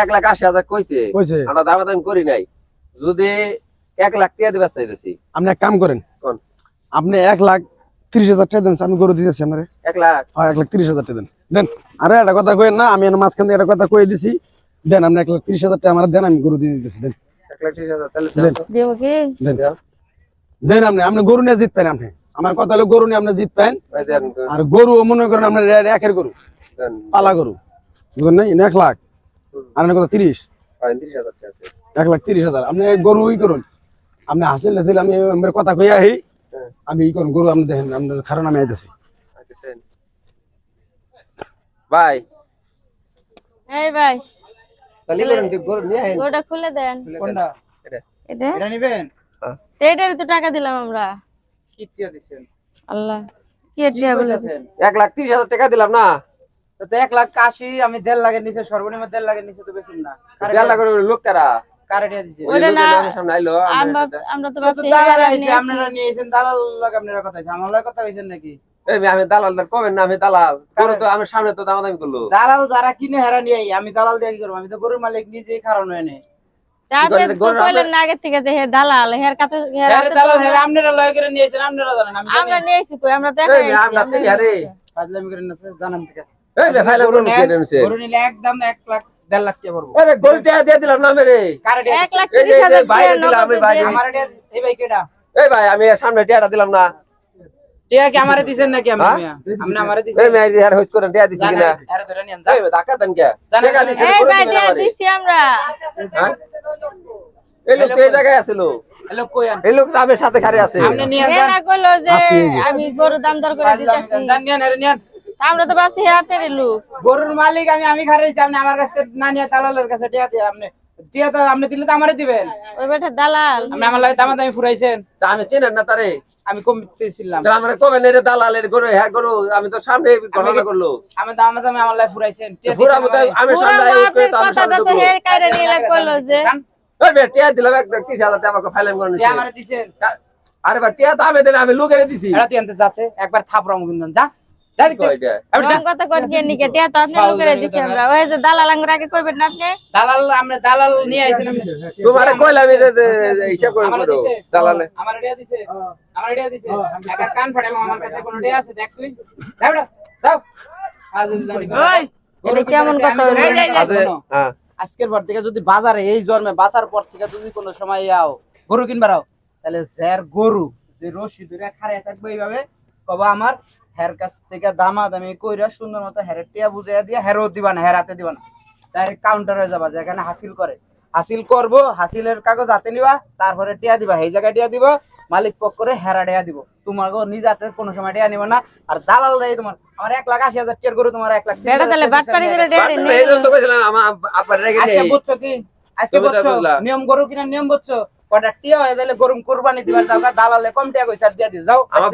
1,80,000 কইছে আমরা দাম করি নাই। যদি 1 লাখ টাকা দিবা চাইতেছি। আপনি এক কাম করেন, কোন আপনি 1,30,000 টাকা দেন, আমি গরু দিতেছি আপনারে। 1 লাখ? হ্যাঁ 1,30,000 টাকা দেন। দেন। আরে একটা কথা কইেন না, আমি মাঝখান থেকে একটা কথা কই দিছি। দেন আপনি 1,30,000 টাকা আমার দেন, আমি গরু দিয়ে দিতেছি। দেন 1,30,000 তাহলে দেন। দেব কি? দেন দেন আপনি গরু নিয়ে জিতবেন। আপনি আমার কথা হলো গরু নিয়ে আপনি জিতবেন। আর গরু মনে করেন আপনার একের গরু, পালা গরু, বুঝলেন না? 1 লাখ আর কথা 30, 30,000 টাকা আছে। 1,30,000 আপনি গরু ই করুন। আপনি হাসিল হাসিল আমি আমার কথা কই আহি, আমি ই করুন গরু আপনি দেখেন, আপনার কারণ আমি আইতেছি। ভাই এই ভাই তাহলে করেন গরু নিয়ে আইন। ওটা খুলে দেন। কোনটা? এটা এটা নিবেন? এটারই তো টাকা দিলাম আমরা। কি টিয়া দিছেন? আল্লাহ কি টিয়া বলেছেন? 1,30,000 টাকা দিলাম না। তো 1,80,000 আমি 1.5 লাখের নিচে, সর্বনিম্ন 1.5 লাখের নিচে তো বেশি না। 1.5 লাখ লোক কারা? কারে টিয়া দিছেন? ওই লোকের নামের সামনে আইলো। আমরা তো তো ভাবছি দালাল আইছে, আপনারা নিয়েছেন, দালাল লগে আপনারা কথা হইছে, আমার লগে কথা হইছেন নাকি? আমি দালালদার কমেন না, আমি দালাল। গরু তো আমার সামনে তো দামাদামি করলো। দালাল যারা কিনে হেরা নিয়ে আমি দালাল দিয়ে কি করব? আমি তো গরুর মালিক নিজেই কারণ হয় না। আপনি তো কইলেন না আগে থেকে যে হে দালাল হের কাছে হেরা দালাল হেরা আপনারা লগে করে নিয়েছেন, আপনারা জানেন। আমি জানি আমরা নিয়েছি কই, আমরা তো একাই আমরা চিনি আরে। ফাজলামি করেন না, জানেন থেকে। এই যে ফাইলা গরু কিনে এনেছে। গরু নিলে একদম 1 লাখ 1.5 লাখ টাকা পড়বো। আরে গরু টাকা দিয়ে দিলাম না মেরে। কারে টিয়া দিছেন? 1,30,000 বাইরে দিলাম আমি বাইরে। আমারে টিয়া এই ভাই কেডা? এই ভাই আমি সামনে টাকা দিলাম না। টিয়া কি আমারে দিছেন নাকি আপনি মিয়া? আপনি আমারে দিছেন? এই মেয়ে আর হইছ করে টাকা দিছি কিনা? আরে ধরে নিয়েন এই ধাক্কা দেন কে? টাকা দিছি এই গরু ভাই দিবেন দিয়া আমারে। দিছি আমরা। হ্যাঁ? এই লোক তো এই জায়গায় আছিল। হ্যালো কইয়ান এই লোক তো আমার সাথে খারে আছে। আপনি নিয়ে হে যান। না কইলো যে আমি গরু দাম দর করে দিতেছি। জান নিয়েন আরে নিয়েন। আমরা তো ভাবছি হে আপনারই লোক। গরুর মালিক আমি খারাইছি, আপনি আমার কাছে না নিয়ে দালালের কাছে টিয়া দিয়ে আপনি টিয়া তো আপনি দিলে তো আমারে দিবেন। ওই বেটা দালাল। আপনি আমার লাগে দামাদামি ফুরাইছেন, তা আমি চিনেন না তারে। আমি কমতেছিলাম। তাহলে আমার কবেন এর দালাল এর গরু হ্যাঁ গরু আমি তো সামনে ঘটনা করলো। আমি দামাদামি আমার লাগে ফুরাইছেন। টিয়া পুরা দিছেন মতো আমারে। আমি সামনে আই উঠ করে তো আমি কথা সামনে তো ঢুকলো। হে কাইরে নিয়ে কইলো যে জান, এই বে টিয়া দিলাম 1,30,000 টাকা আমাকে ফাইলাম করে টিয়া নিছে। আমারে দিছেন। আরে ভাই টিয়া তো আমি দিলাম, আমি লোকেরে দিছি। এরা তুই আনতে যাচ্ছে একবার থাপড়াম কিন্তু যা যা দিতে। কয়টা? আপনি রং কথা কর কি নিকে টিয়া তো আপনি লোকেরে দিছি আমরা। ওই যে দালাল আঙ্গুর আগে কইবেন না আপনি? দালাল আপনি দালাল নিয়ে আইছেন আপনি। তোমারে কইলাম যে হিসাব করে আমারে করো দিছে দালালে। আমারে টিয়া দিছে, আমারে টিয়া দিছে। একা কান ফাড়াম, আমার কাছে কোন টিয়া আছে দেখ তুই। যাও না যাও আজ জানি ওই এটা কেমন কথা হইলো? আছে হ্যাঁ। আজকের পর থেকে যদি বাজারে এই জন্মে বাঁচার পর থেকে যদি কোনো সময় আও গরু কিনবার আও, তাহলে যার গরু যে রশি ধরে খাড়ায় থাকবে এইভাবে কবা আমার হের কাছ থেকে দামাদামি কইরা সুন্দর মতো হের টিয়া বুঝাইয়া দিয়া হেরও দিবা না, হের হাতে দিবা না, ডাইরেক্ট কাউন্টারে যাবা যেখানে হাসিল করে, হাসিল করবো, হাসিলের কাগজ হাতে নিবা, তারপরে টিয়া দিবা, এই জায়গায় টিয়া দিব, মালিক পক্ষরে হেরা টিয়া দিব, তোমার নিজ হাতে কোনো সময় টিয়া নিবা না। আর দালাল রে তোমার আমার 1,80,000 টিয়ার গরু তোমার 1 লাখ বেটা তাহলে বাটপারি করে টিয়া বাট এই জন্য তো কইছিলাম আমার আপনার রেগে আজকে নেই। বুঝছো কি? আজকে তুমি তো বুঝছো বুঝলা। নিয়ম গরু কিনা নিয়ম বুঝছো? কটা টিয়া হয়ে গেলে গরু কুরবানি দিবার যাও, দালালে কম টিয়া কইছা দিয়া দিও যাও। আমার